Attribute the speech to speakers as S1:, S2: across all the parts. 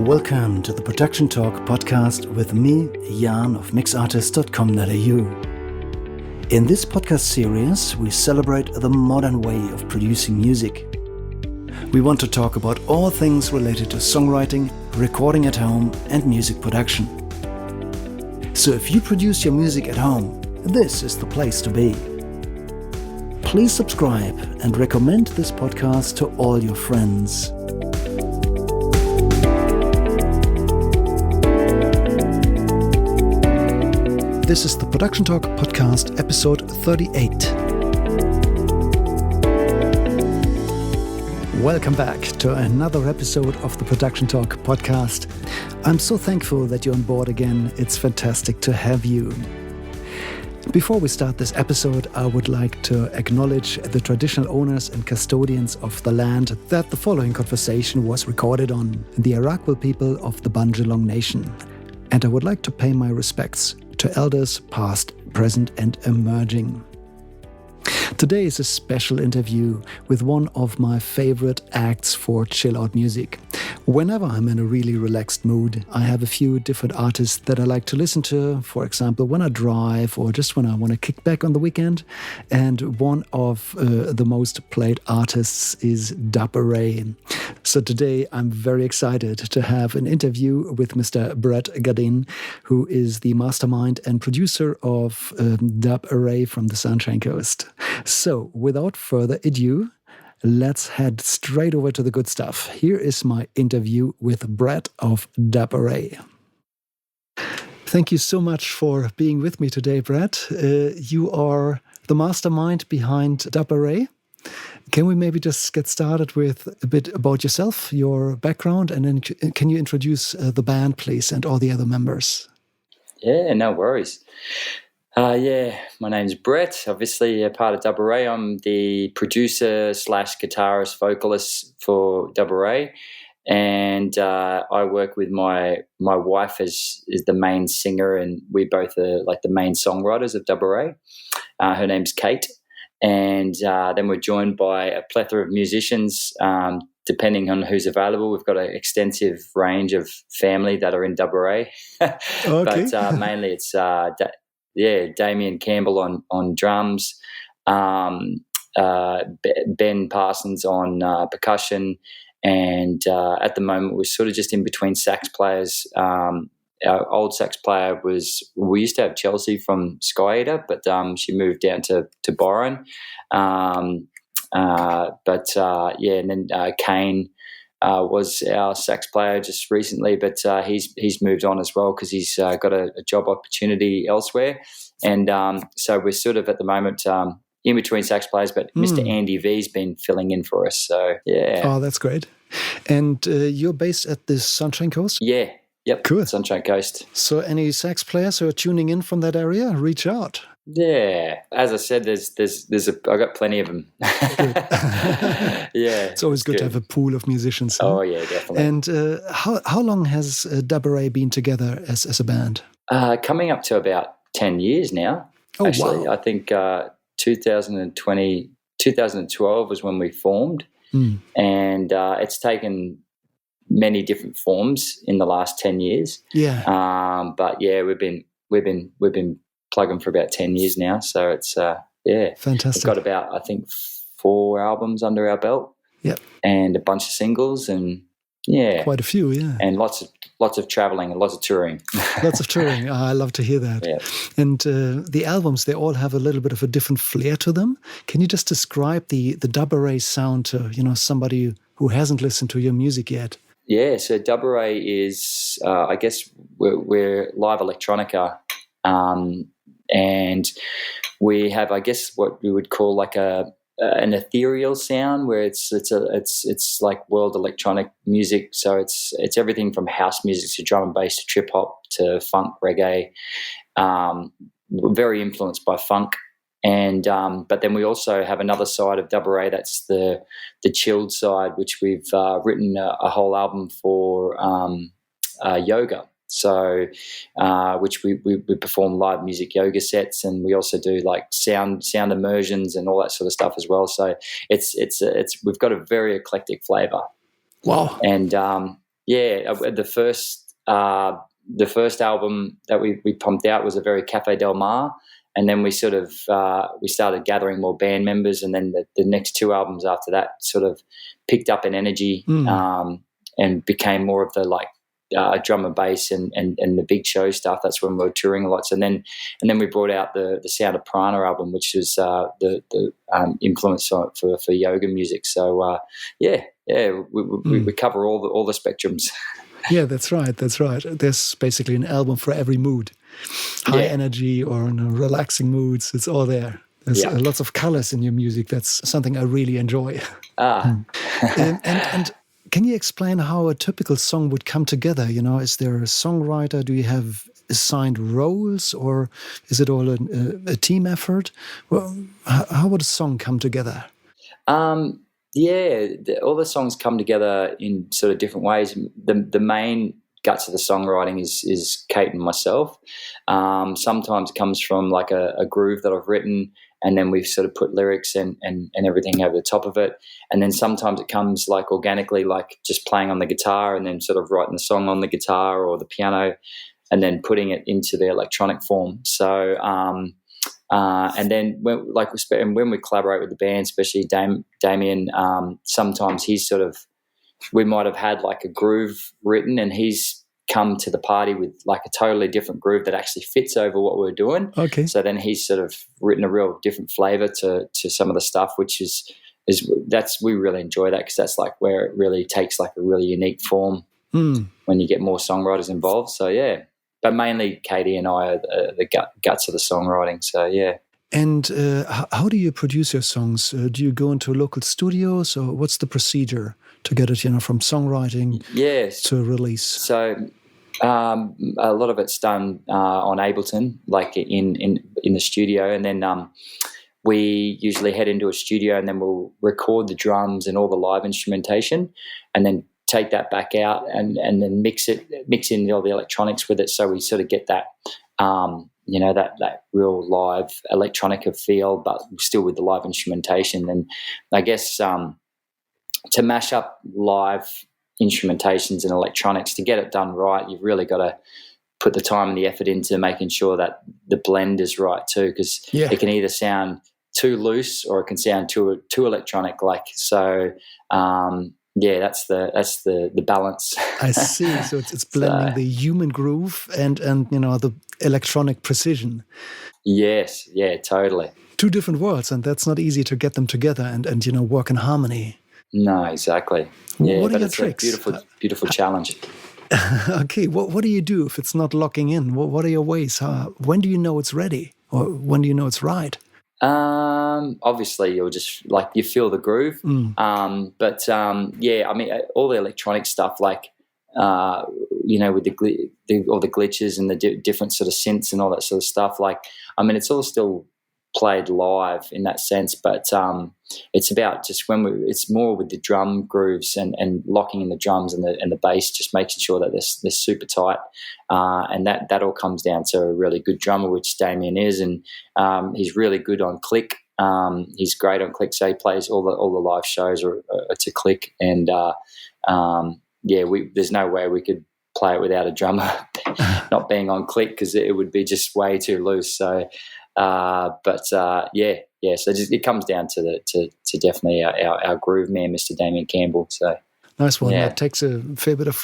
S1: Welcome to the Production Talk podcast with me, Yarn of mixartist.com.au. In this podcast series, we celebrate the modern way of producing music. We want to talk about all things related to songwriting, recording at home, and music production. So if you produce your music at home, this is the place to be. Please subscribe and recommend this podcast to all your friends. This is the Production Talk podcast, episode 38. Welcome back to another episode of the Production Talk podcast. I'm so thankful that you're on board again. It's fantastic to have you. Before we start this episode, I would like to acknowledge the traditional owners and custodians of the land that the following conversation was recorded on, the Arakwal people of the Bundjalung nation. And I would like to pay my respects to elders past, present and emerging. Today is a special interview with one of my favorite acts for chill-out music. Whenever I'm in a really relaxed mood, I have a few different artists that I like to listen to, for example, when I drive or just when I want to kick back on the weekend. And one of the most played artists is Dubarray. So today I'm very excited to have an interview with Mr. Gadenne, who is the mastermind and producer of Dubarray from the Sunshine Coast. So without further ado, let's head straight over to the good stuff. Here is my interview with Brett of Dubarray. Thank you so much for being with me today, Brett. You are the mastermind behind Dubarray. Can we maybe just get started with a bit about yourself, your background, and then can you introduce the band, please, and all the other members?
S2: Yeah, no worries. My name's Brett, obviously a part of Dubarray. I'm the producer / guitarist, vocalist for Dubarray, and I work with my wife is the main singer, and we both are like the main songwriters of Dubarray. Her name's Kate, and then we're joined by a plethora of musicians, depending on who's available. We've got an extensive range of family that are in Dubarray,
S1: Okay.
S2: But mainly it's Damien Campbell on drums, Ben Parsons on percussion, and at the moment we're sort of just in between sax players. Our old sax player we used to have Chelsea from Sky Eater, but she moved down to Byron. And then Kane was our sax player just recently, but he's moved on as well because he's got a job opportunity elsewhere. And so we're sort of at the moment in between sax players, but Mr. Andy V's been filling in for us. So, yeah.
S1: Oh, that's great. And you're based at the Sunshine Coast?
S2: Yeah. Yep.
S1: Cool.
S2: Sunshine Coast.
S1: So any sax players who are tuning in from that area, reach out.
S2: Yeah, as I said, I got plenty of them. Yeah,
S1: it's always good to have a pool of musicians.
S2: Oh yeah, definitely.
S1: And how long has Dubarray been together as a band?
S2: Coming up to about 10 years now.
S1: Oh,
S2: actually,
S1: wow.
S2: I think 2012 was when we formed, and it's taken many different forms in the last 10 years.
S1: Yeah.
S2: But yeah, we've been plugging for about 10 years now, so it's
S1: fantastic.
S2: We've got about, I think, 4 albums under our belt.
S1: Yep. And
S2: a bunch of singles, and
S1: quite a few, yeah.
S2: And lots of traveling and lots of touring.
S1: Lots of touring. I love to hear that.
S2: Yeah.
S1: And the albums, they all have a little bit of a different flair to them. Can you just describe the Dubarray sound to somebody who hasn't listened to your music yet?
S2: Yeah, so Dubarray is, I guess, we're live electronica, and we have, I guess, what we would call like an ethereal sound, where it's like world electronic music. So it's everything from house music to drum and bass to trip hop to funk, reggae. Very influenced by funk. And but then we also have another side of Dubarray, that's the chilled side, which we've written a whole album for yoga. So, which we perform live music yoga sets, and we also do like sound immersions and all that sort of stuff as well. So it's we've got a very eclectic flavour.
S1: Wow.
S2: And The first album that we pumped out was a very Cafe Del Mar, and then we sort of we started gathering more band members, and then the next two albums after that sort of picked up in energy and became more of the like drum and bass and the big show stuff. That's when we were touring a lot. So then we brought out the Sound of Prana album, which was the influence for yoga music. So we cover all the spectrums.
S1: Yeah, that's right. There's basically an album for every mood, high energy or relaxing moods. It's all there. There's lots of colors in your music. That's something I really enjoy. And can you explain how a typical song would come together? You know, is there a songwriter? Do you have assigned roles, or is it all a team effort? Well, how would a song come together?
S2: All the songs come together in sort of different ways. The main guts of the songwriting is Kate and myself. Sometimes it comes from like a groove that I've written, and then we've sort of put lyrics and everything over the top of it. And then sometimes it comes like organically, like just playing on the guitar and then sort of writing the song on the guitar or the piano and then putting it into the electronic form. So and then when we collaborate with the band, especially Damien, sometimes we might have had like a groove written and he's come to the party with like a totally different groove that actually fits over what we're doing.
S1: Okay.
S2: So then he's sort of written a real different flavor to some of the stuff, which is we really enjoy that, because that's like where it really takes like a really unique form when you get more songwriters involved. So yeah. But mainly Katie and I are the guts of the songwriting. So, yeah.
S1: And how do you produce your songs? Do you go into local studios, or what's the procedure to get it, from songwriting to release?
S2: So a lot of it's done on Ableton, like in the studio. And then we usually head into a studio and then we'll record the drums and all the live instrumentation and then take that back out and then mix in all the electronics with it, so we sort of get that that real live electronica feel, but still with the live instrumentation. And I guess to mash up live instrumentations and electronics, to get it done right, you've really got to put the time and the effort into making sure that the blend is right too, because it can either sound too loose or it can sound too electronic. That's the balance.
S1: I see. So it's blending the human groove and the electronic precision.
S2: Yes, yeah, totally.
S1: Two different worlds, and that's not easy to get them together and work in harmony.
S2: No, exactly. Yeah,
S1: what are your
S2: it's
S1: tricks?
S2: A beautiful challenge.
S1: Okay, what do you do if it's not locking in? What are your ways? When do you know it's ready, or when do you know it's right?
S2: Obviously you'll just you feel the groove. But I mean, all the electronic stuff, like with all the glitches and the different sort of synths and all that sort of stuff, it's all still played live in that sense, but it's about just it's more with the drum grooves and locking in the drums and the bass, just making sure that they're super tight, and that all comes down to a really good drummer, which Damien is, and he's really good on click. He's great on click, so he plays all the live shows are to click, and there's no way we could play it without a drummer not being on click, because it would be just way too loose. So so it comes down to definitely our groove man, Mr. Damien Campbell. So
S1: nice one. That takes a fair bit of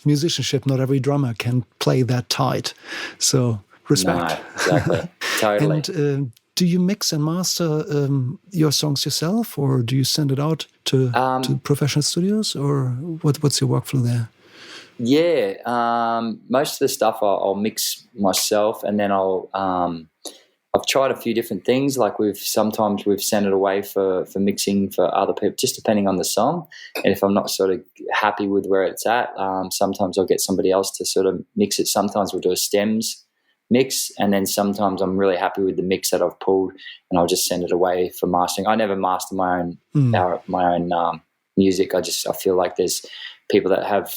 S1: musicianship. Not every drummer can play that tight. So respect.
S2: No, exactly, totally.
S1: And do you mix and master your songs yourself, or do you send it out to professional studios, or what's your workflow there?
S2: Yeah, most of the stuff I'll mix myself, and then I've tried a few different things. Like we've sent it away for mixing for other people, just depending on the song. And if I'm not sort of happy with where it's at, sometimes I'll get somebody else to sort of mix it. Sometimes we'll do a stems mix, and then sometimes I'm really happy with the mix that I've pulled, and I'll just send it away for mastering. I never master my own music. I feel like there's people that have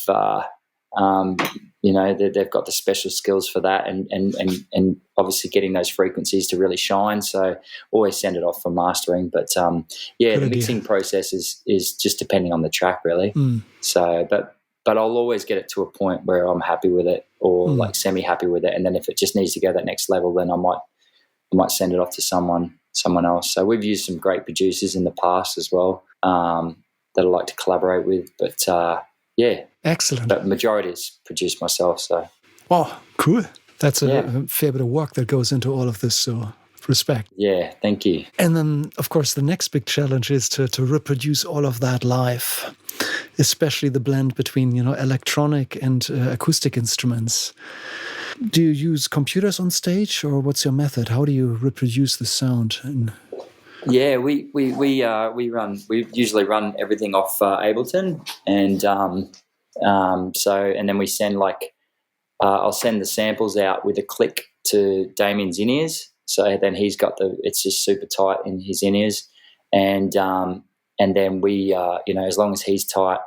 S2: they've got the special skills for that, and obviously getting those frequencies to really shine. So always send it off for mastering. But the mixing process is just depending on the track, really. So, but but I'll always get it to a point where I'm happy with it, or like semi-happy with it. And then if it just needs to go that next level, then I might send it off to someone else. So we've used some great producers in the past as well, that I like to collaborate with. But yeah,
S1: excellent.
S2: But majority is produced myself. So
S1: cool. That's a fair bit of work that goes into all of this. So respect.
S2: Yeah, thank you.
S1: And then, of course, the next big challenge is to reproduce all of that live, especially the blend between, electronic and acoustic instruments. Do you use computers on stage, or what's your method? How do you reproduce the sound?
S2: Yeah, we usually run everything off Ableton, and and then we send I'll send the samples out with a click to Damien's in-ears. So then he's got it's just super tight in his in-ears, and then we as long as he's tight,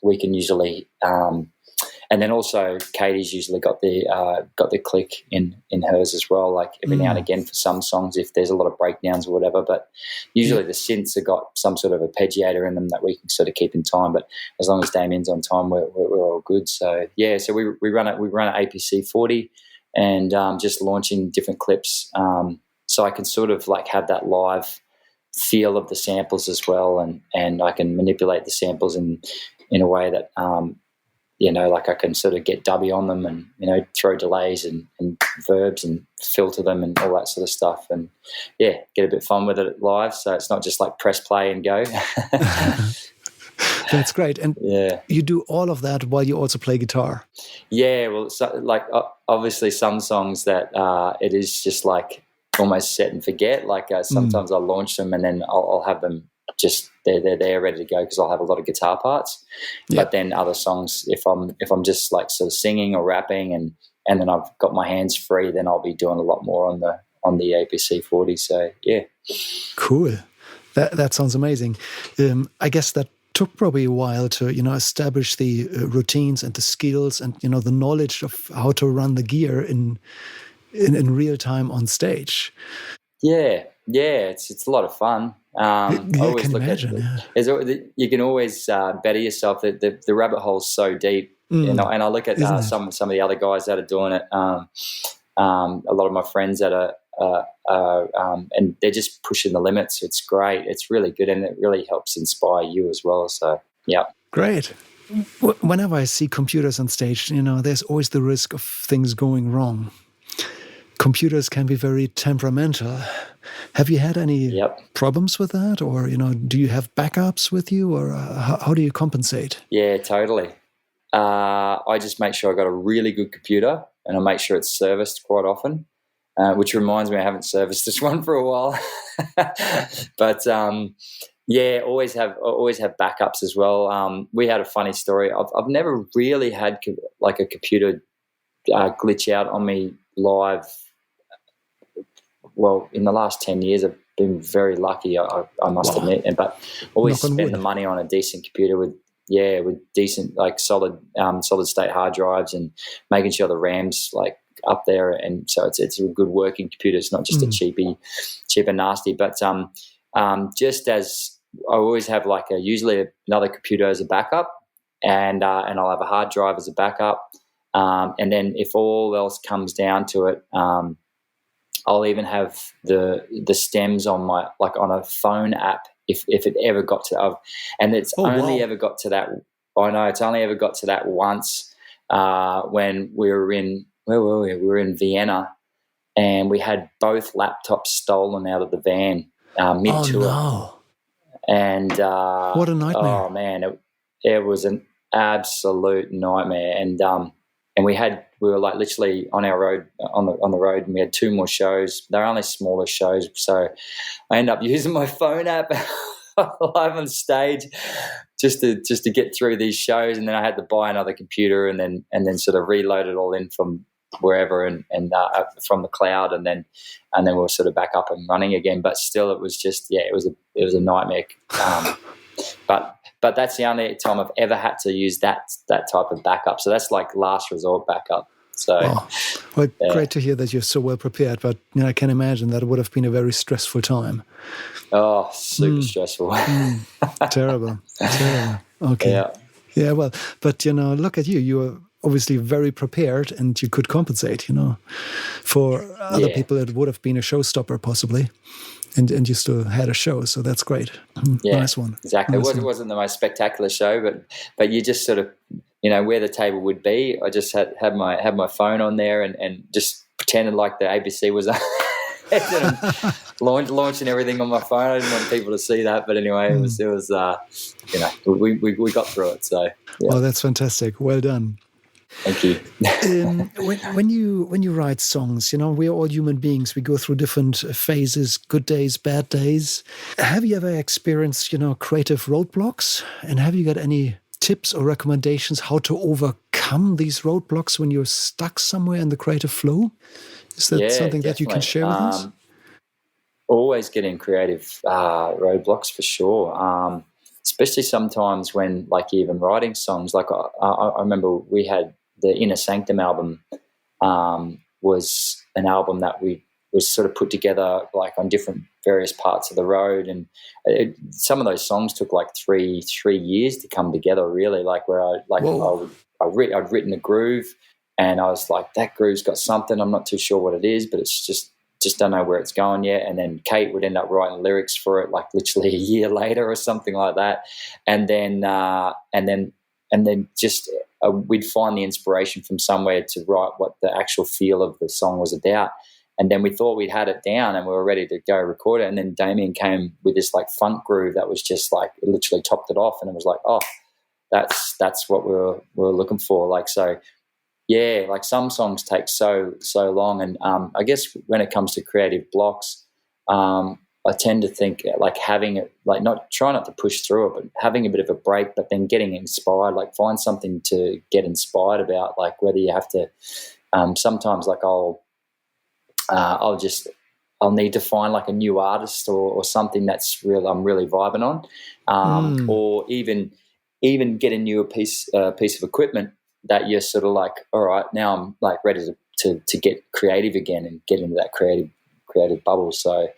S2: we can usually and then also Katie's usually got the click in hers as well, like every now and again for some songs if there's a lot of breakdowns or whatever. But usually the synths have got some sort of arpeggiator in them that we can sort of keep in time. But as long as Damien's on time, we're all good. So yeah, so we run an APC 40 and just launching different clips, so I can sort of like have that live feel of the samples as well, and I can manipulate the samples in a way that like I can sort of get dubby on them and, throw delays and verbs and filter them and all that sort of stuff. And, yeah, get a bit fun with it live. So it's not just like press play and go.
S1: That's great. And you do all of that while you also play guitar. Yeah,
S2: well, obviously some songs that it is just like almost set and forget. Like sometimes I'll launch them and then I'll have them just they're there ready to go because I'll have a lot of guitar parts. But then other songs, if I'm just like sort of singing or rapping and then I've got my hands free, then I'll be doing a lot more on the APC 40. So yeah,
S1: cool. That sounds amazing. I guess that took probably a while to establish the routines and the skills and the knowledge of how to run the gear in real time on stage.
S2: Yeah, it's a lot of fun. I always can imagine. You can always better yourself. The rabbit hole's so deep, and I look at some of the other guys that are doing it. A lot of my friends that are, and they're just pushing the limits. It's great. It's really good, and it really helps inspire you as well. So yeah,
S1: great. Whenever I see computers on stage, there's always the risk of things going wrong. Computers can be very temperamental. Have you had any problems with that? Or, do you have backups with you? Or how do you compensate?
S2: Yeah, totally. I just make sure I got a really good computer and I make sure it's serviced quite often, which reminds me I haven't serviced this one for a while. But, always have backups as well. We had a funny story. I've never really had like a computer glitch out on me live. Well, in the last 10 years, I've been very lucky, I must admit. But always spend the money on a decent computer with decent, like solid state hard drives and making sure the RAM's like up there. And so it's a good working computer. It's not just a cheap and nasty. But just as I always have like usually another computer as a backup, and I'll have a hard drive as a backup. And then if all else comes down to it, I'll even have the stems on on a phone app if it ever got to and it's ever got to that. I know it's only ever got to that once when we were in we were in Vienna and we had both laptops stolen out of the van mid-tour.
S1: Oh, no.
S2: And
S1: what a nightmare!
S2: Oh man, it was an absolute nightmare. And we were like literally on our road on the road, and we had 2 more shows. They're only smaller shows, so I ended up using my phone app live on stage just to get through these shows. And then I had to buy another computer and then sort of reload it all in from wherever and from the cloud, and then we'll sort of back up and running again. But still, it was just it was a nightmare. But that's the only time I've ever had to use that type of backup. So that's like last resort backup. So,
S1: great to hear that you're so well prepared. But I can imagine that it would have been a very stressful time.
S2: Oh, super stressful.
S1: Terrible. Okay.
S2: Yeah.
S1: Yeah, well, but, look at you. You are obviously very prepared and you could compensate, For other people, it would have been a showstopper possibly. And you still had a show, so that's great.
S2: Yeah,
S1: nice one.
S2: Exactly.
S1: Nice
S2: It wasn't the most spectacular show, but you just sort of, where the table would be. I just had my phone on there and just pretended like the ABC was launching everything on my phone. I didn't want people to see that, but anyway, it was we got through it. So yeah.
S1: Oh, that's fantastic. Well done.
S2: Thank you.
S1: when you write songs, we're all human beings. We go through different phases, good days, bad days. Have you ever experienced, creative roadblocks? And have you got any tips or recommendations how to overcome these roadblocks when you're stuck somewhere in the creative flow? Is that something that you can share with us?
S2: Always getting creative roadblocks for sure. Especially sometimes when, like, even writing songs. Like I remember we had the Inner Sanctum album was an album that was sort of put together like on different various parts of the road, and some of those songs took like three years to come together. Really, like where I'd written a groove, and I was like, that groove's got something. I'm not too sure what it is, but it's just don't know where it's going yet. And then Kate would end up writing lyrics for it, like literally a year later or something like that. And then just we'd find the inspiration from somewhere to write what the actual feel of the song was about. And then we thought we'd had it down and we were ready to go record it. And then Damien came with this like funk groove that was just like, it literally topped it off. And it was like, oh, that's what we were looking for. Like, so yeah, like some songs take so long. And I guess when it comes to creative blocks, I tend to think like having it, like try not to push through it, but having a bit of a break, but then getting inspired, like find something to get inspired about, like whether you have to, sometimes like I'll need to find like a new artist or something that's I'm really vibing on, or even get a newer piece of equipment that you're sort of like, all right, now I'm like ready to get creative again and get into that creative bubble. So,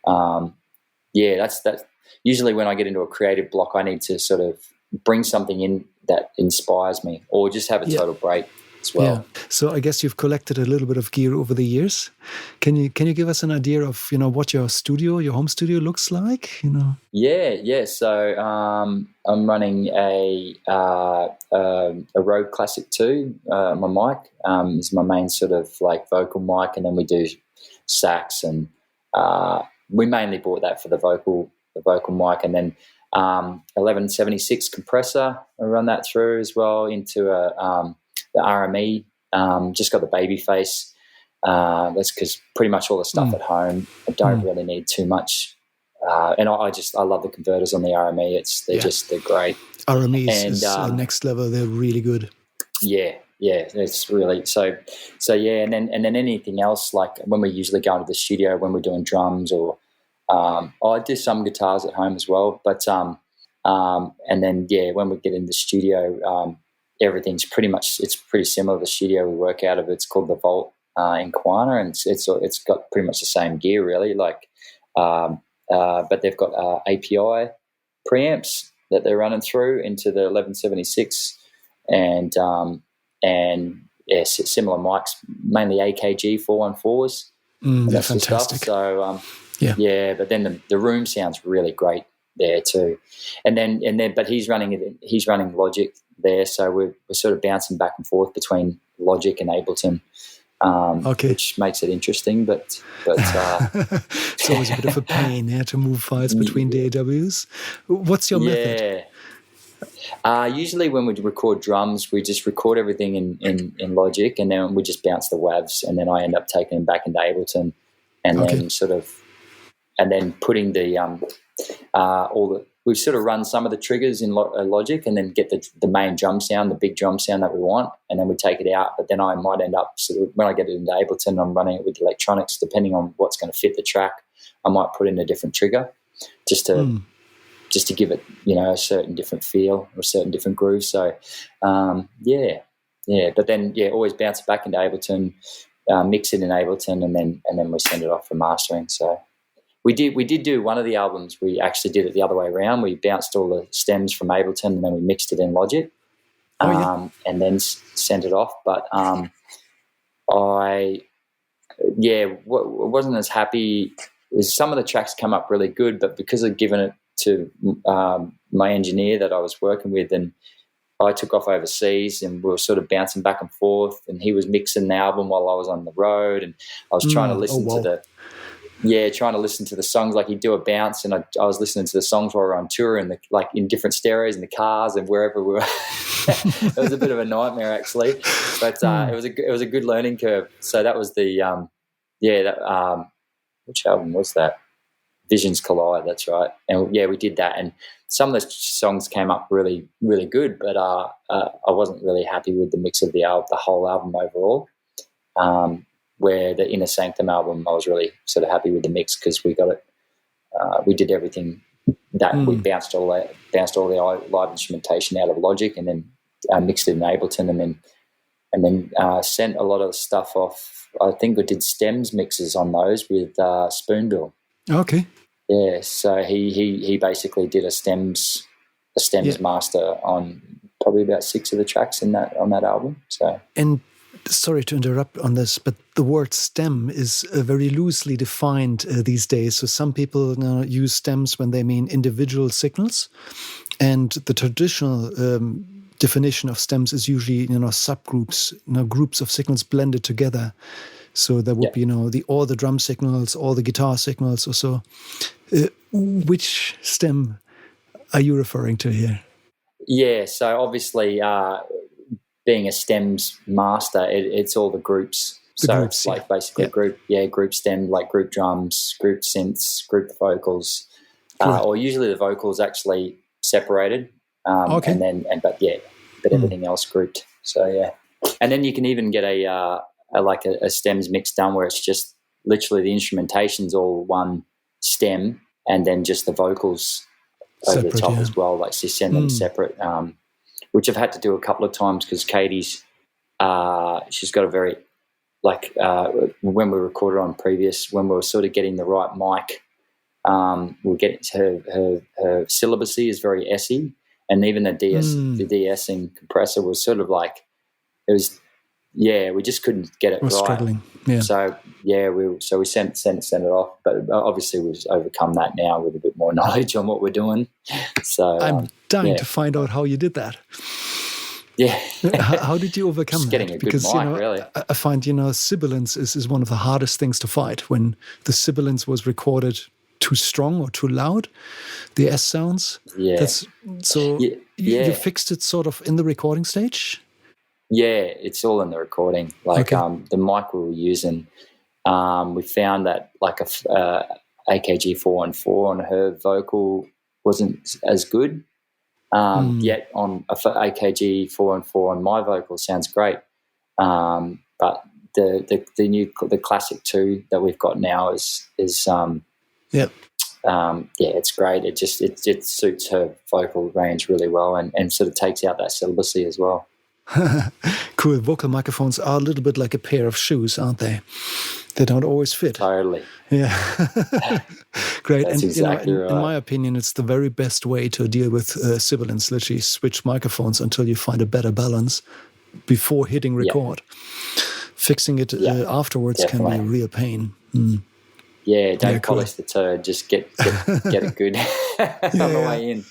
S2: that's usually when I get into a creative block, I need to sort of bring something in that inspires me, or just have a total break as well.
S1: Yeah. So I guess you've collected a little bit of gear over the years. Can you give us an idea of what your home studio looks like?
S2: Yeah. So I'm running a Rode Classic 2. My mic is my main sort of like vocal mic, and then we do sax, and we mainly bought that for the vocal mic, and then 1176 compressor. I run that through as well into the RME. Just got the baby face. That's because pretty much all the stuff at home, I don't really need too much. And I love the converters on the RME. They're great.
S1: RMEs is next level. They're really good.
S2: Yeah, it's really so yeah. And then anything else, like when we usually go into the studio when we're doing drums, or I do some guitars at home as well. But and then when we get in the studio, everything's pretty similar. The studio we work out of, it's called the Vault in Quana, and it's got pretty much the same gear really. Like, but they've got API preamps that they're running through into the 1176, and similar mics, mainly AKG 414s.
S1: That's fantastic.
S2: Stuff. So but then the room sounds really great there too. And then but he's running Logic there, so we're sort of bouncing back and forth between Logic and Ableton. Which makes it interesting, but
S1: it's always a bit of a pain to move files between DAWs. What's your method?
S2: Usually when we record drums, we just record everything in Logic, and then we just bounce the WAVs, and then I end up taking them back into Ableton, and then putting the we've sort of run some of the triggers in Logic, and then get the main drum sound, the big drum sound that we want, and then we take it out. But then I might end up, when I get it into Ableton, I'm running it with electronics, depending on what's going to fit the track. I might put in a different trigger just to give it, a certain different feel or a certain different groove. So, But then, always bounce it back into Ableton, mix it in Ableton, and then we send it off for mastering. So. We did do one of the albums. We actually did it the other way around. We bounced all the stems from Ableton, and then we mixed it in Logic. and then sent it off. But wasn't as happy. Some of the tracks come up really good, but because I'd given it to my engineer that I was working with, and I took off overseas, and we were sort of bouncing back and forth, and he was mixing the album while I was on the road, and I was trying to listen to the songs. Like, he'd do a bounce, and I was listening to the songs while we were on tour, and like in different stereos in the cars and wherever we were. It was a bit of a nightmare, actually, but it was a good learning curve. So that was the which album was that? Visions Collide. That's right. And we did that, and some of the songs came up really, really good, but I wasn't really happy with the mix of the whole album overall. Where the Inner Sanctum album, I was really sort of happy with the mix, because we got it. We did everything that we bounced all the live instrumentation out of Logic, and then mixed it in Ableton, and then sent a lot of the stuff off. I think we did stems mixes on those with Spoonbill.
S1: Okay.
S2: Yeah, so he basically did a stems master on probably about 6 of the tracks on that album. So,
S1: and sorry to interrupt on this, but the word stem is very loosely defined these days. So some people use stems when they mean individual signals, and the traditional definition of stems is usually subgroups, groups of signals blended together. So there would be all the drum signals, all the guitar signals, or so. Which stem are you referring to here?
S2: Yeah, so obviously being a stems master, it's all the groups. It's like basically group stem, like group drums, group synths, group vocals, or usually the vocals actually separated, but everything else grouped. So and then you can even get a stems mix done where it's just literally the instrumentation's all one stem, and then just the vocals over the top as well. Like, so you send them separate, which I've had to do a couple of times, because Katie's she's got a very when we recorded on previous, when we were sort of getting the right mic, we'll get her syllabacy is very S-y, and even the de-essing compressor was sort of like, it was. Yeah, we just couldn't get it right.
S1: Struggling. Yeah.
S2: So we sent it off, but obviously we've overcome that now with a bit more knowledge on what we're doing. So
S1: I'm dying to find out how you did that.
S2: Yeah.
S1: How did you overcome
S2: just
S1: that?
S2: Getting a good mic, really.
S1: I find sibilance is one of the hardest things to fight. When the sibilance was recorded too strong or too loud, the S sounds. Yeah. You fixed it sort of in the recording stage.
S2: Yeah, it's all in the recording. The mic we were using, we found that like a AKG 414 on her vocal wasn't as good. Yet on a AKG 414 on my vocal sounds great. But the classic 2 that we've got now is it's great. It suits her vocal range really well, and sort of takes out that syllabacy as well.
S1: Cool. Vocal microphones are a little bit like a pair of shoes, aren't they? They don't always fit.
S2: Totally.
S1: Yeah. Great.
S2: That's exactly right.
S1: In my opinion, it's the very best way to deal with sibilance. Literally switch microphones until you find a better balance before hitting record. Fixing it afterwards can be a real pain.
S2: Yeah, don't polish the turd. Just get it good on the way in.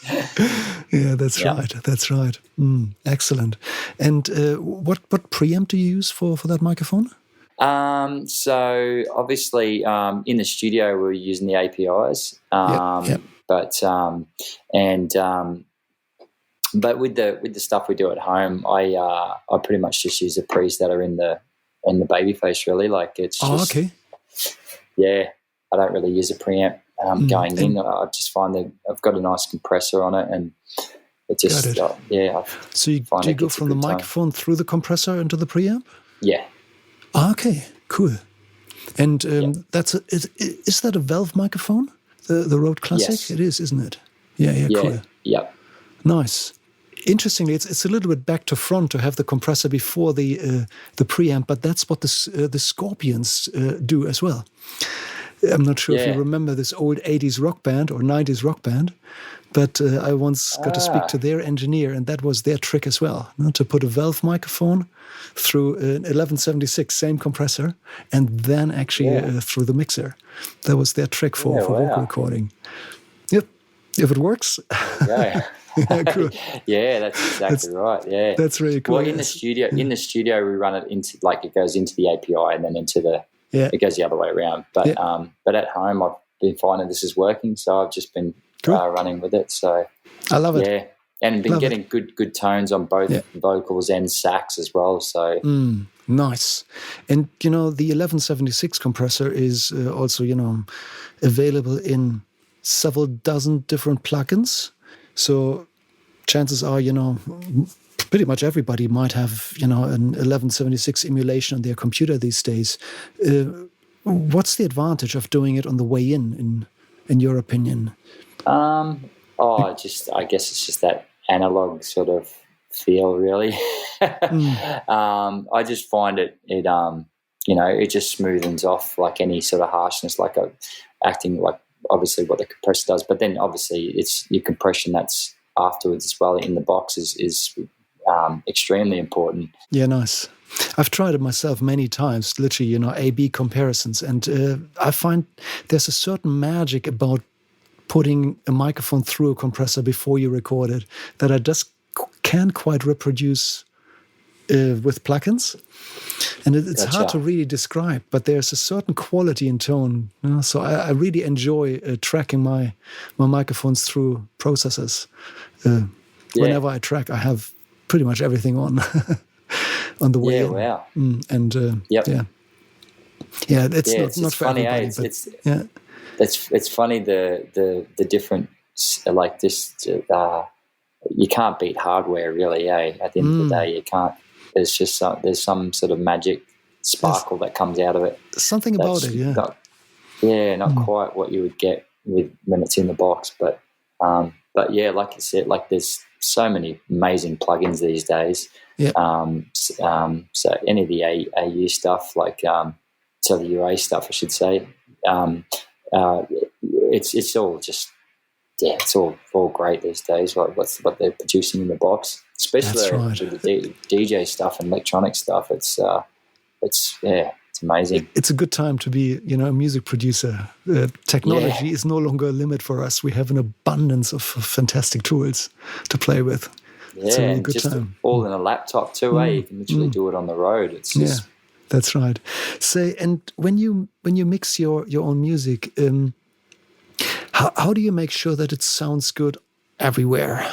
S1: Yeah, that's right. That's right. Excellent. And what preamp do you use for that microphone?
S2: So obviously in the studio we're using the APIs, but with the stuff we do at home, I pretty much just use the pre's that are in the Babyface, really. Like, it's just I don't really use a preamp going in. I just find that I've got a nice compressor on it, and it just
S1: So do you go from the microphone through the compressor into the preamp?
S2: Yeah.
S1: Okay, cool. And is that a valve microphone? The Rode Classic? Yes. It is, isn't it? Yeah, cool.
S2: Yeah.
S1: Nice. Interestingly, it's a little bit back to front to have the compressor before the preamp, but that's what the Scorpions do as well. I'm not sure if you remember this old 80s rock band or 90s rock band, but I once got to speak to their engineer, and that was their trick as well, to put a valve microphone through an 1176, same compressor, and then actually through the mixer. That was their trick for vocal recording. Yep. If it works.
S2: Yeah.
S1: Cool.
S2: Yeah, that's exactly right. Yeah.
S1: That's really cool.
S2: Well, in the studio, we run it into, like, it goes into the API and then into the, it goes the other way around. But at home, I've been finding this is working, so I've just been running with it. So
S1: I love it.
S2: Yeah, and been getting good tones on both vocals and sax as well. So
S1: nice. And the 1176 compressor is also available in several dozen different plugins. So chances are, pretty much everybody might have, an 1176 emulation on their computer these days. What's the advantage of doing it on the way in your opinion?
S2: I guess it's just that analog sort of feel, really. I just find it just smoothens off like any sort of harshness, like acting like obviously what the compressor does, but then obviously it's your compression that's afterwards as well in the box is extremely important.
S1: Yeah, nice. I've tried it myself many times, literally, A/B comparisons, and I find there's a certain magic about putting a microphone through a compressor before you record it that I just can't quite reproduce with plugins. And it's hard to really describe, but there's a certain quality in tone. So I really enjoy tracking my microphones through processors. Whenever I track, I have pretty much everything on the way in.
S2: Wow.
S1: It's not for
S2: funny,
S1: everybody.
S2: It's funny the different, like this. You can't beat hardware, really. At the end of the day, you can't. There's just there's some sort of magic sparkle that comes out of it.
S1: Something about it,
S2: not quite what you would get when it's in the box, but yeah, like you said, like there's so many amazing plugins these days.
S1: Yeah.
S2: So any of the AU stuff, like so the UA stuff, I should say, it's all just. Yeah, it's all great these days. Like what they're producing in the box, especially with the DJ stuff and electronic stuff. It's amazing.
S1: It's a good time to be, a music producer. Technology is no longer a limit for us. We have an abundance of fantastic tools to play with.
S2: Yeah,
S1: it's a really good time.
S2: All in a laptop too. You can literally do it on the road. It's just
S1: that's right. Say, and when you mix your own music. How do you make sure that it sounds good everywhere?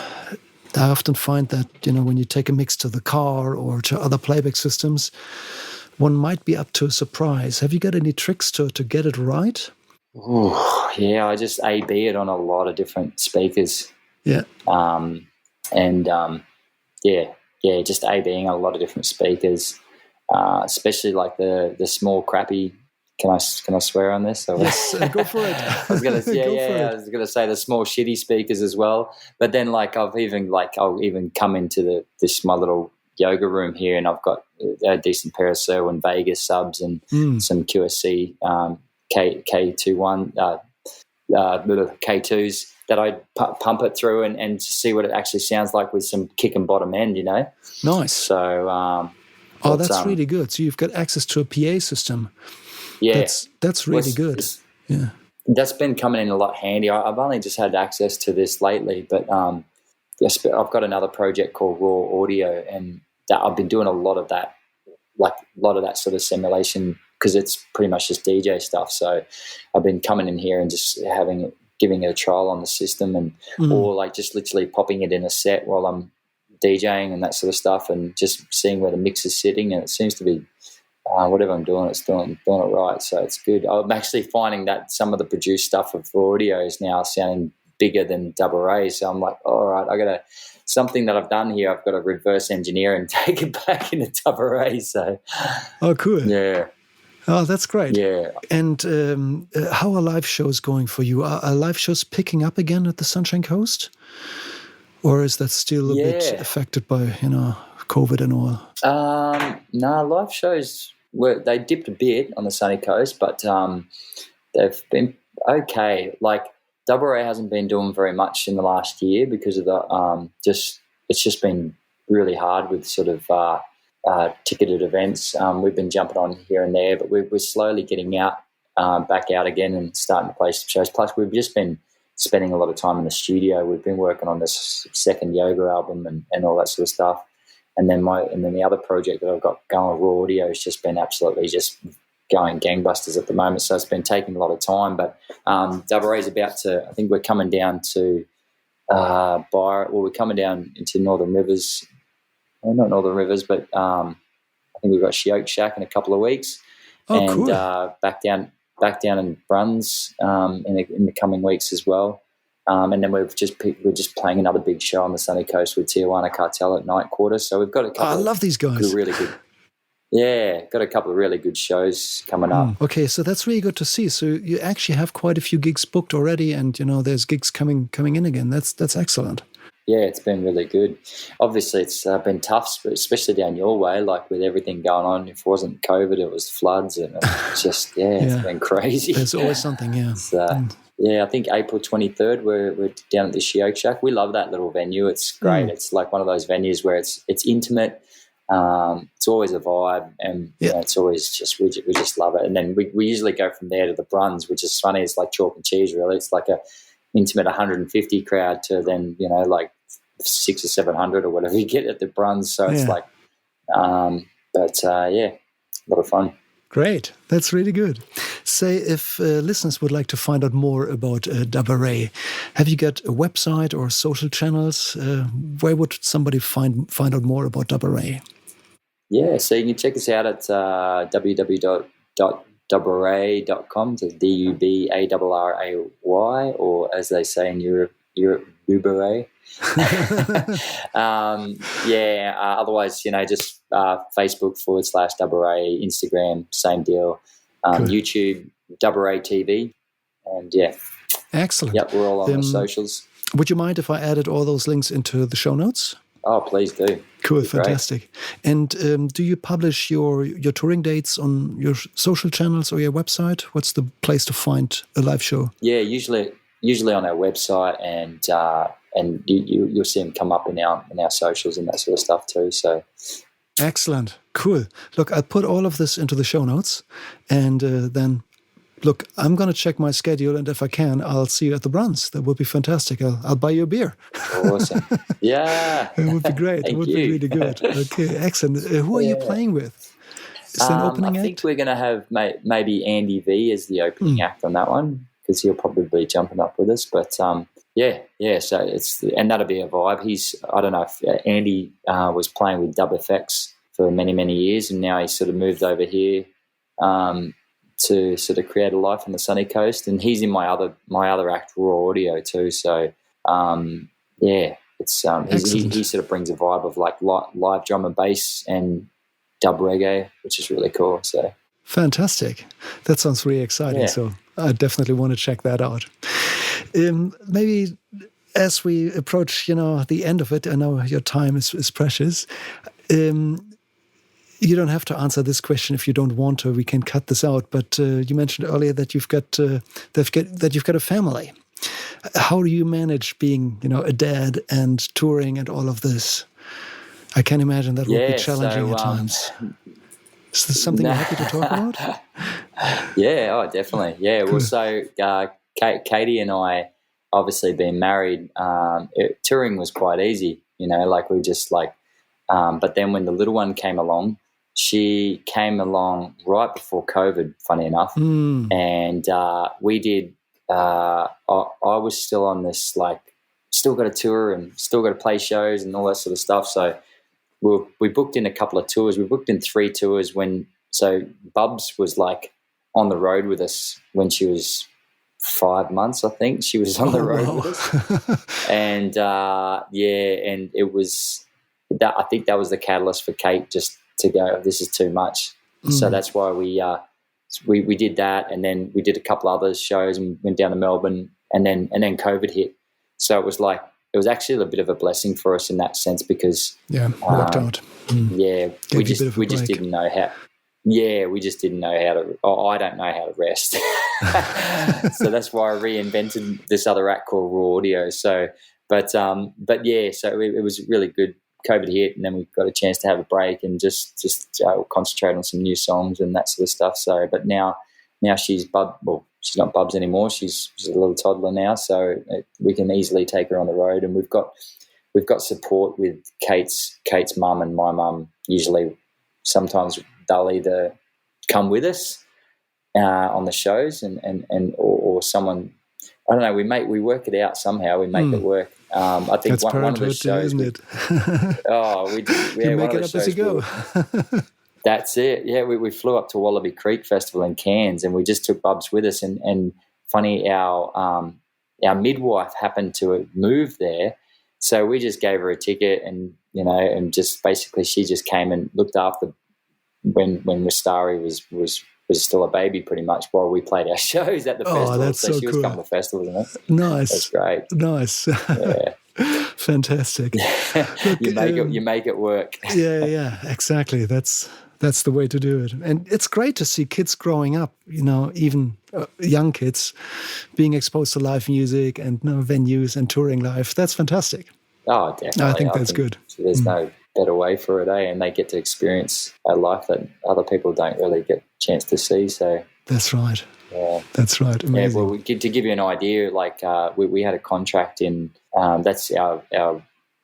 S1: I often find that, when you take a mix to the car or to other playback systems, one might be up to a surprise. Have you got any tricks to get it right?
S2: Ooh, yeah, I just A/B it on a lot of different speakers.
S1: Yeah.
S2: Just A/Bing on a lot of different speakers, especially like the small crappy. Can I swear on this?
S1: Yes, go for it.
S2: I was gonna say the small shitty speakers as well. But then I'll even come into this my little yoga room here, and I've got a decent pair of Serwin Vegas subs and some QSC K21 little K2s that I pump it through and to see what it actually sounds like with some kick and bottom end.
S1: Nice.
S2: So
S1: that's really good. So you've got access to a PA system.
S2: Yeah,
S1: that's really good. Yeah,
S2: that's been coming in a lot handy. I've only just had access to this lately, but I've got another project called Raw Audio, and that I've been doing a lot of that, like a lot of that sort of simulation because it's pretty much just DJ stuff. So I've been coming in here and just giving it a trial on the system, and or like just literally popping it in a set while I'm DJing and that sort of stuff, and just seeing where the mix is sitting, and it seems to be. Whatever I'm doing, it's doing it right, so it's good. I'm actually finding that some of the produced stuff of audio is now sounding bigger than Dubarray, so I'm like, all right, something that I've done here, I've got to reverse engineer and take it back into Dubarray. So,
S1: cool.
S2: Yeah.
S1: Oh, that's great.
S2: Yeah.
S1: And how are live shows going for you? Are live shows picking up again at the Sunshine Coast, or is that still a bit affected by COVID and all?
S2: No, live shows. They dipped a bit on the sunny coast, but they've been okay. Like Dubarray hasn't been doing very much in the last year because of the it's just been really hard with sort of ticketed events. We've been jumping on here and there, but we're slowly getting back out again and starting to play some shows. Plus, we've just been spending a lot of time in the studio. We've been working on this second yoga album and all that sort of stuff. And then the other project that I've got going, Raw Audio, has just been absolutely just going gangbusters at the moment. So it's been taking a lot of time. But Dubarray's about to, I think we're coming down to we're coming down into Northern Rivers. Well, not Northern Rivers, but I think we've got Shiok Shack in a couple of weeks.
S1: Oh,
S2: and
S1: cool.
S2: back down in Bruns in the coming weeks as well. And then we're just playing another big show on the sunny coast with Tijuana Cartel at Night Quarter. So we've got a couple.
S1: I love these guys.
S2: Really good. Yeah, got a couple of really good shows coming up.
S1: Okay, so that's really good to see. So you actually have quite a few gigs booked already, and there's gigs coming in again. That's excellent.
S2: Yeah, it's been really good. Obviously, it's been tough, especially down your way, like with everything going on. If it wasn't COVID, it was floods, and it's just, it's been crazy.
S1: There's always something, yeah.
S2: I think April 23rd, we're down at the Shiok Shack. We love that little venue. It's great. It's like one of those venues where it's intimate. It's always a vibe, and it's always just we just love it. And then we usually go from there to the Bruns, which is funny. It's like chalk and cheese, really. It's like a intimate 150 crowd to then like 600 or 700 or whatever you get at the Bruns. So it's like, a lot of fun.
S1: Great. That's really good. Say, if listeners would like to find out more about Dubarray, have you got a website or social channels? Where would somebody find out more about Dubarray? Yeah,
S2: so you can check us out at www.dubarray.com, so Dubarray, or as they say in Europe, Dubarray. Otherwise, just Facebook /Dubarray, Instagram, same deal, YouTube, Dubarray TV, and
S1: excellent.
S2: Yep, we're all on the socials.
S1: Would you mind if I added all those links into the show notes?
S2: Oh, please do.
S1: Cool, fantastic. Great. And do you publish your touring dates on your social channels or your website? What's the place to find a live show?
S2: Yeah, usually on our website, and you'll see them come up in our socials and that sort of stuff too. So
S1: excellent, cool. Look, I'll put all of this into the show notes, and then look, I'm going to check my schedule, and if I can, I'll see you at the Bruns. That would be fantastic. I'll buy you a beer.
S2: Awesome. Yeah,
S1: it would be great. It would be really good. Okay, excellent. Who are you playing with? Is that an opening act?
S2: I think we're going to have maybe Andy V as the opening act on that one, because he'll probably be jumping up with us. But so and that'll be a vibe. I don't know if Andy was playing with Dub FX for many, many years, and now he's sort of moved over here to sort of create a life on the sunny coast, and he's in my other act, Raw Audio, too. So it's he sort of brings a vibe of like live drum and bass and dub reggae, which is really cool. So
S1: fantastic. That sounds really exciting. So I definitely want to check that out. Maybe as we approach, the end of it, I know your time is precious. You don't have to answer this question if you don't want to. We can cut this out. But you mentioned earlier that you've got a family. How do you manage being, a dad and touring and all of this? I can imagine that would be challenging at times. Is this something you're happy to talk about?
S2: Yeah, definitely. Yeah, cool. Well, so Katie and I, obviously being married, touring was quite easy. We just but then when the little one came along, she came along right before COVID, funny enough, and we did. I was still on this, still got a tour and still got to play shows and all that sort of stuff. So we booked in a couple of tours. We booked in 3 tours so Bubs was on the road with us when she was 5 months, I think. She was on the road with us. And, and it was that. I think that was the catalyst for Kate just to go, this is too much. So that's why we did that, and then we did a couple other shows and went down to Melbourne, and then COVID hit. So it was actually a bit of a blessing for us in that sense, because
S1: worked out.
S2: we just didn't know how. Yeah, we just didn't know how to. I don't know how to rest, so that's why I reinvented this other Arakwal raw audio. So, but yeah, so it was really good. COVID hit, and then we got a chance to have a break and just concentrate on some new songs and that sort of stuff. So, but now she's she's not Bubs anymore. She's a little toddler now, so we can easily take her on the road, and we've got support with Kate's mum and my mum. Usually, sometimes they'll either come with us on the shows or someone. I don't know. We work it out somehow. We make it work. I think one of the shows,
S1: isn't it?
S2: You
S1: make it up as you go.
S2: That's it. Yeah, we flew up to Wallaby Creek Festival in Cairns, and we just took Bubs with us. And funny, our midwife happened to move there, so we just gave her a ticket, and just basically she just came and looked after when Rastari was still a baby, pretty much, while we played our shows at the festival.
S1: That's so
S2: she
S1: cool.
S2: was coming to festivals, isn't it?
S1: Nice.
S2: That's great.
S1: Nice.
S2: Yeah.
S1: Fantastic. Look,
S2: you make it work.
S1: Yeah, exactly. That's the way to do it. And it's great to see kids growing up, even young kids being exposed to live music and venues and touring live. That's fantastic.
S2: Oh, definitely.
S1: I think that's good.
S2: There's no better way for it, and they get to experience a life that other people don't really get a chance to see. So
S1: that's right.
S2: Yeah,
S1: that's right. Amazing.
S2: Yeah, well, to give you an idea, like we had a contract in. That's our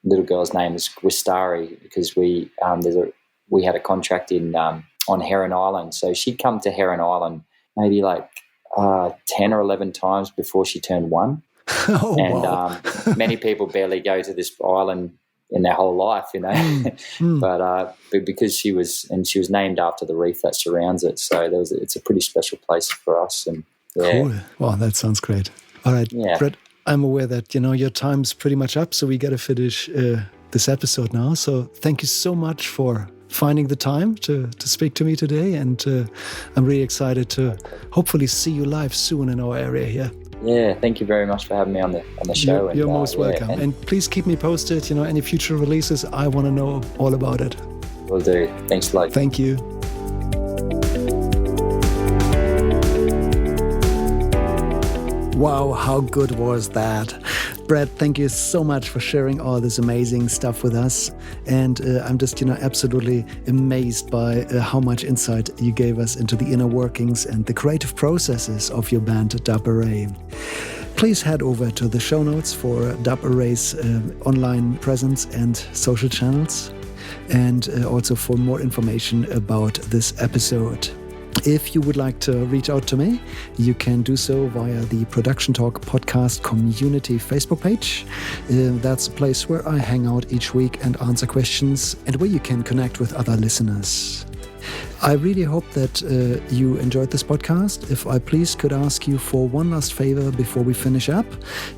S2: little girl's name is Wistari, because we had a contract in on Heron Island. So she'd come to Heron Island maybe like 10 or 11 times before she turned 1.
S1: Oh,
S2: and
S1: wow.
S2: Many people barely go to this island in their whole life, But because she was named after the reef that surrounds it, so it's a pretty special place for us. And
S1: cool. Wow, that sounds great. All right,
S2: yeah.
S1: Brett, I'm aware that your time's pretty much up, so we got to finish this episode now. So thank you so much for finding the time to speak to me today, and I'm really excited to hopefully see you live soon in our area here.
S2: Yeah, thank you very much for having me on the show.
S1: You're most welcome.
S2: Yeah,
S1: and please keep me posted, any future releases. I want to know all about it.
S2: Will do. Thanks a lot.
S1: Thank you. Wow, how good was that? Brett, thank you so much for sharing all this amazing stuff with us. And I'm just, absolutely amazed by how much insight you gave us into the inner workings and the creative processes of your band, Dubarray. Please head over to the show notes for Dubarray's online presence and social channels, and also for more information about this episode. If you would like to reach out to me, you can do so via the Production Talk Podcast Community Facebook page. That's a place where I hang out each week and answer questions, and where you can connect with other listeners. I really hope that you enjoyed this podcast. If I please could ask you for one last favor before we finish up.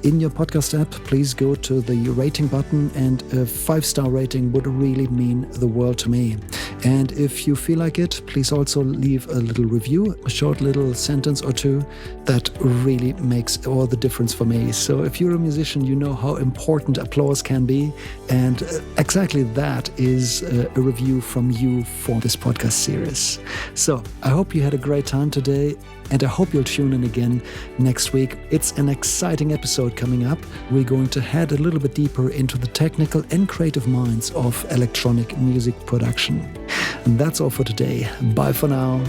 S1: In your podcast app, please go to the rating button, and a 5-star rating would really mean the world to me. And if you feel like it, please also leave a little review, a short little sentence or two. That really makes all the difference for me. So if you're a musician, you know how important applause can be. And exactly that is a review from you for this podcast series. So I hope you had a great time today, and I hope you'll tune in again next week. It's an exciting episode coming up. We're going to head a little bit deeper into the technical and creative minds of electronic music production. And that's all for today. Bye for now.